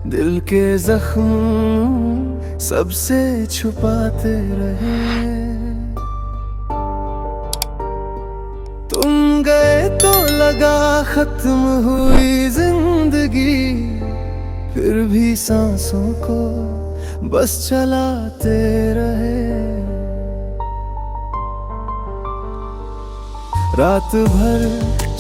दिल के जख्म सबसे छुपाते रहे। तुम गए तो लगा खत्म हुई जिंदगी, फिर भी सांसों को बस चलाते रहे। रात भर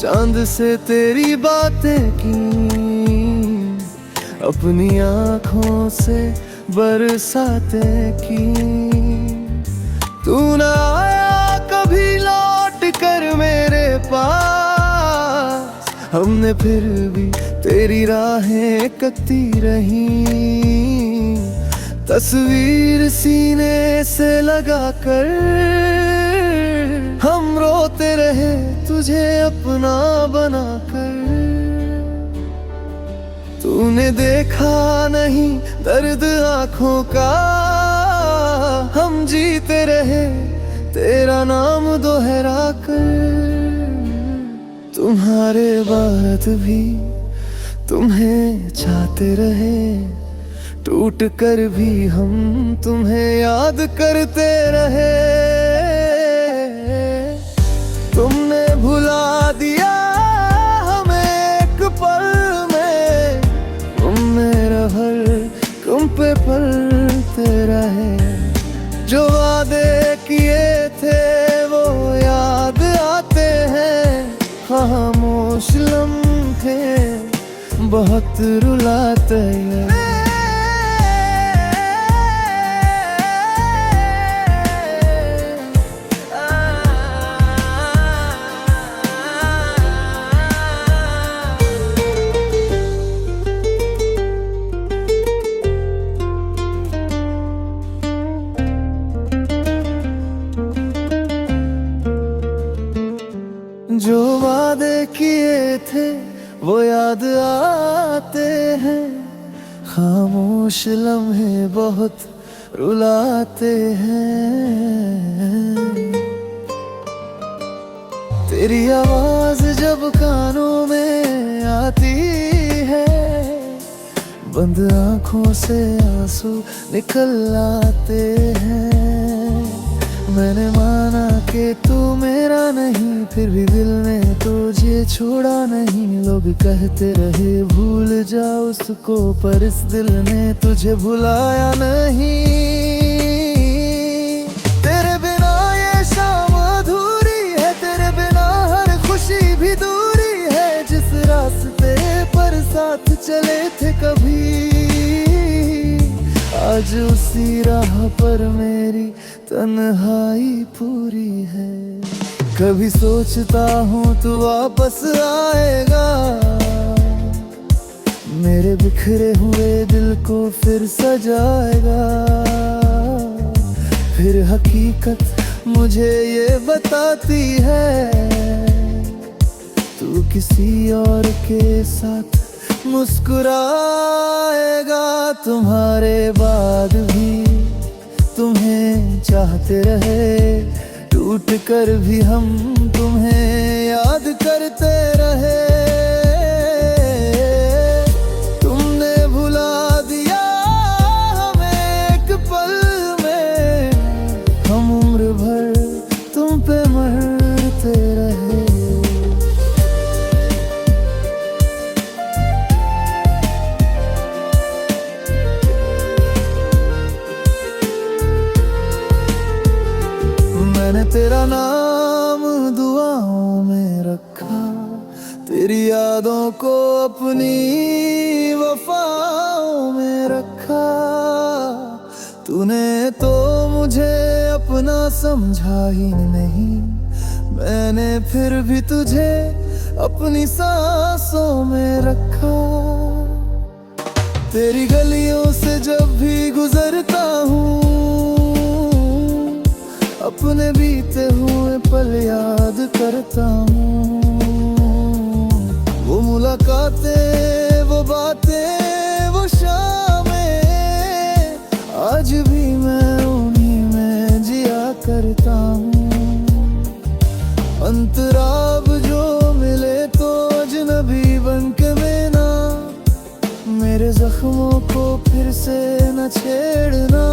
चांद से तेरी बातें की, अपनी आँखों से बरसातें की। तू न आया कभी लौट कर मेरे पास, हमने फिर भी तेरी राहें कटती रही। तस्वीर सीने से लगा कर हम रोते रहे तुझे अपना बनाकर। तूने देखा नहीं दर्द आँखों का, हम जीते रहे तेरा नाम दोहरा कर। तुम्हारे बाद भी तुम्हें चाहते रहे, टूट कर भी हम तुम्हें याद करते रहे। तुमने भुला दिया हमें एक पल में, तुम मेरा हर तुम पे पलते रहे। जो वादे किए थे वो याद आते हैं, खामोश लम्हे बहुत रुलाते हैं। जो वादे किए थे वो याद आते हैं, खामोश लम्हे बहुत रुलाते हैं। तेरी आवाज जब कानों में आती है, बंद आँखों से आंसू निकल आते हैं। मैंने माना कि तू मेरा नहीं, फिर भी दिल ने तुझे छोड़ा नहीं। लोग कहते रहे भूल जा उसको, पर इस दिल ने तुझे भुलाया नहीं। तेरे बिना ये शाम अधूरी है, तेरे बिना हर खुशी भी दूरी है। जिस रास्ते पर साथ चले थे कभी, आज उसी राह पर मेरी तन्हाई पूरी है। कभी सोचता हूँ तू वापस आएगा, मेरे बिखरे हुए दिल को फिर सजाएगा। फिर हकीकत मुझे ये बताती है, तू किसी और के साथ मुस्कुराएगा। तुम्हारे बाद भी तुम्हें चाहते रहे, टूट कर भी हम तुम्हें याद करते रहे। तुमने भुला दिया हमें एक पल में, हम उम्र भर तुम पे मरते रहे। मैंने तेरा नाम दुआओं में रखा, तेरी यादों को अपनी वफाओं में रखा। तूने तो मुझे अपना समझा ही नहीं, मैंने फिर भी तुझे अपनी सांसों में रखा। तेरी गलियों से जब भी गुजरता हूँ, अपने बीते हुए पल याद करता हूँ। वो मुलाकातें, वो बातें, वो शामें, आज भी मैं उन्हीं में जिया करता हूँ। अंतराब जो मिले तो अजनबी बनके में ना, मेरे जख्म जख्मों को फिर से न छेड़ना।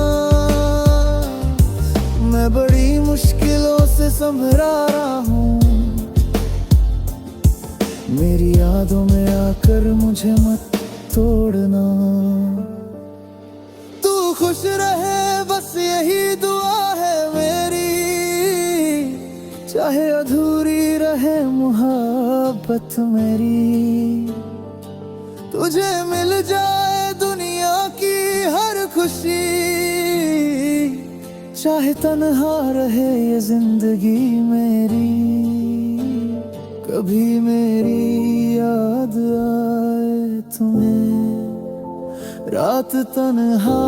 मैं बड़ी मुश्किलों से संभरा रहा हूँ, मेरी यादों में आकर मुझे मत तोड़ना। तू खुश रहे बस यही दुआ है मेरी, चाहे अधूरी रहे मोहब्बत मेरी। तुझे मिल जाए दुनिया की हर खुशी, चाहे तन्हा रहे ये जिंदगी मेरी। कभी मेरी याद आए तुम्हें, रात तन्हा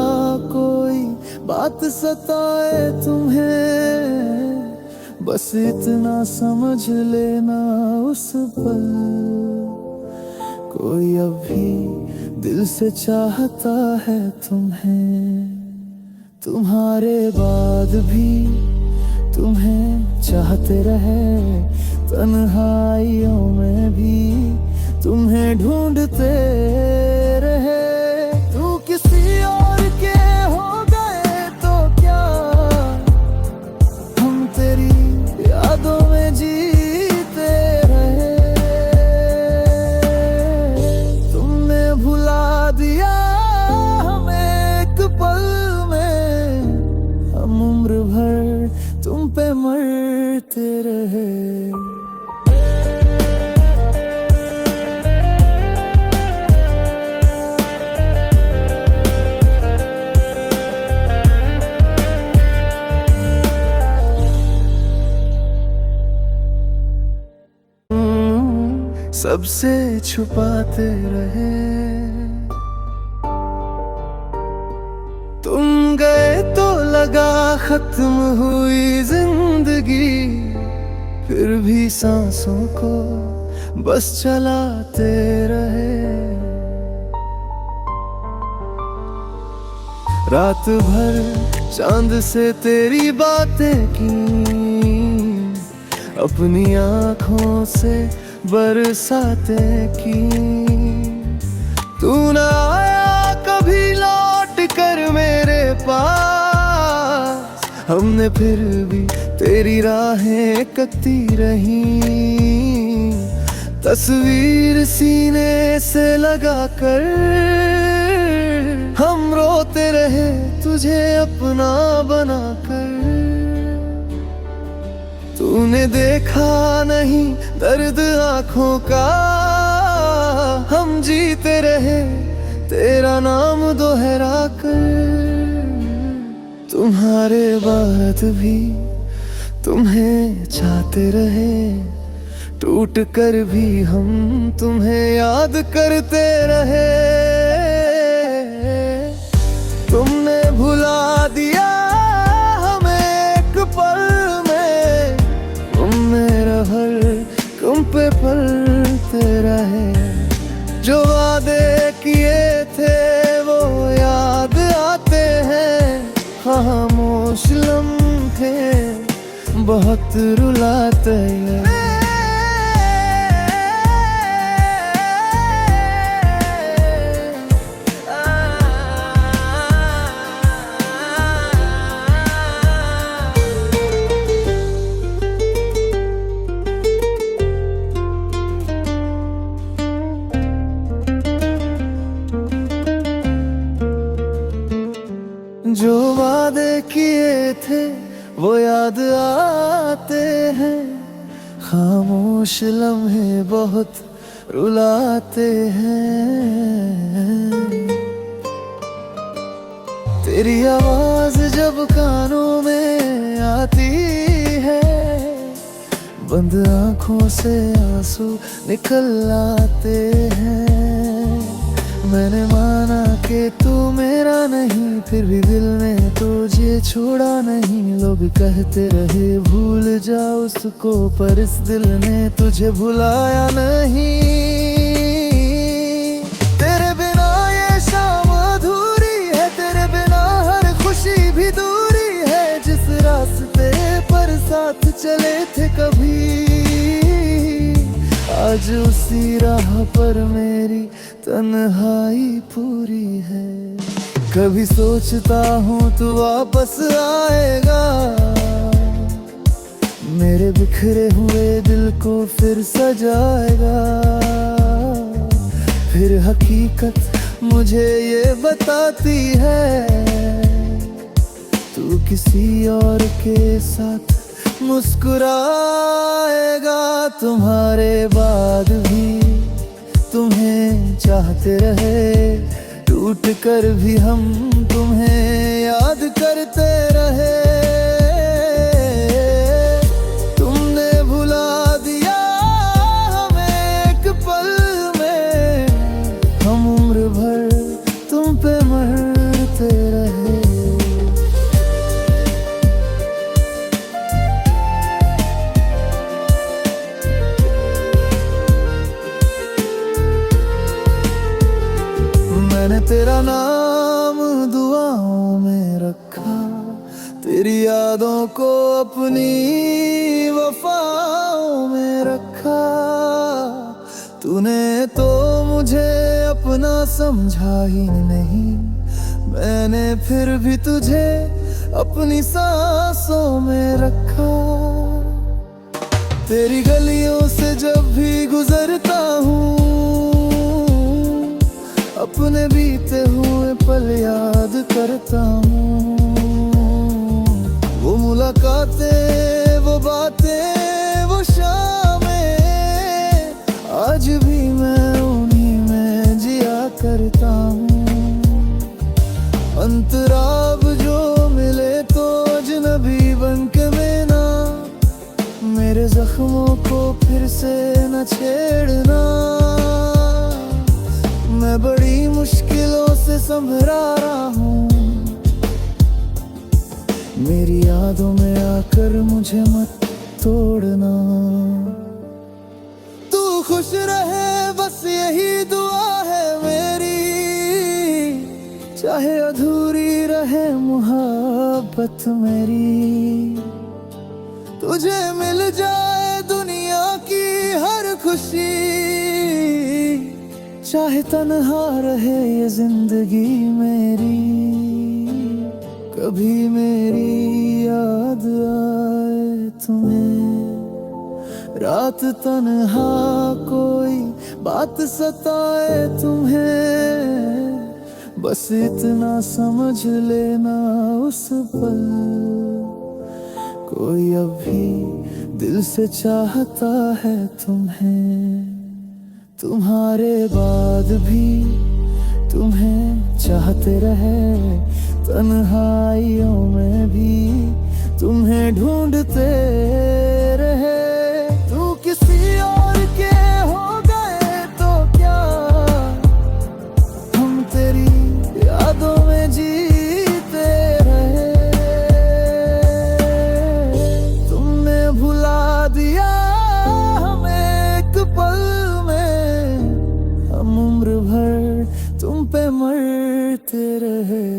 कोई बात सताए तुम्हें, बस इतना समझ लेना उस पल कोई अभी दिल से चाहता है तुम्हें। तुम्हारे बाद भी तुम्हें चाहते रहे, तन्हाइयों में भी तुम्हें ढूंढते रहे। तू किसी और के हो गए तो क्या, हम तेरी यादों में जीते रहे। तुमने भुला दिया हमें एक पल में, हम उम्र भर तुम पे मरते रहे। सबसे छुपाते रहे, तुम गए तो लगा खत्म हुई जिंदगी, फिर भी सांसों को बस चलाते रहे। रात भर चांद से तेरी बातें की, अपनी आँखों से बरसाते की। तू न आया कभी लौट कर मेरे पास, हमने फिर भी तेरी राहें कटती रही। तस्वीर सीने से लगा कर हम रोते रहे तुझे अपना बनाकर। तूने देखा नहीं दर्द आँखों का, हम जीते रहे तेरा नाम दोहरा कर। तुम्हारे बाद भी तुम्हें चाहते रहे, टूट कर भी हम तुम्हें याद करते रहे। तुमने भुला दिया हमें एक पल में, मेरा हर तुम पे पलते रहे। जो वादे किए थे वो याद आते हैं, खामोश लम्हे बहुत रुलाते हैं। जो वादे किए थे वो याद आते हैं, खामोश लम्हे बहुत रुलाते हैं। तेरी आवाज जब कानों में आती है, बंद आंखों से आंसू निकल आते हैं। मैंने माना कि तू मेरा नहीं, फिर भी दिल ने तुझे छोड़ा नहीं। लोग कहते रहे भूल जा उसको, पर इस दिल ने तुझे भुलाया नहीं। तेरे बिना ये शाम अधूरी है, तेरे बिना हर खुशी भी दूरी है। जिस रास्ते पर साथ चले थे कभी, आज उसी राह पर मेरी तन्हाई पूरी है। कभी सोचता हूँ तू वापस आएगा, मेरे बिखरे हुए दिल को फिर सजाएगा। फिर हकीकत मुझे ये बताती है, तू किसी और के साथ मुस्कुराएगा। तुम्हारे बाद भी तुम्हें चाहते रहे, टूट कर भी हम तुम्हें याद करते रहे। तुमने भुला दिया हमें एक पल में, हम उम्र भर तुम पे मरते रहे। मैंने तेरा नाम दुआओं में रखा, तेरी यादों को अपनी वफाओं में रखा। तूने तो मुझे अपना समझा ही नहीं, मैंने फिर भी तुझे अपनी सांसों में रखा। तेरी गलियों से जब भी गुजरता हूँ, अपने बीते हुए पल याद करता हूँ। वो मुलाकातें, वो बातें, वो शामें, आज भी मैं उन्हीं में जिया करता हूँ। अंतराब जो मिले तो अजनबी बनके में ना, मेरे जख्मों को फिर से न छेड़ना। मैं बड़ी मुश्किलों से संभरा रहा हूँ, मेरी यादों में आकर मुझे मत तोड़ना। तू खुश रहे बस यही दुआ है मेरी, चाहे अधूरी रहे मोहब्बत मेरी। तुझे मिल जाए दुनिया की हर खुशी, चाहे तन्हा रहे ये जिंदगी मेरी। कभी मेरी याद आए तुम्हें, रात तन्हा कोई बात सताए तुम्हें, बस इतना समझ लेना उस पल, कोई अभी दिल से चाहता है तुम्हें। तुम्हारे बाद भी तुम्हें चाहते रहे, तन्हाइयों में भी तुम्हें ढूंढते रहे। तू किसी और के हो गए तो क्या, हम तेरी यादों में जीते रहे। तुमने भुला दिया हमें एक पल में, हम उम्र भर तुम पे मरते रहे।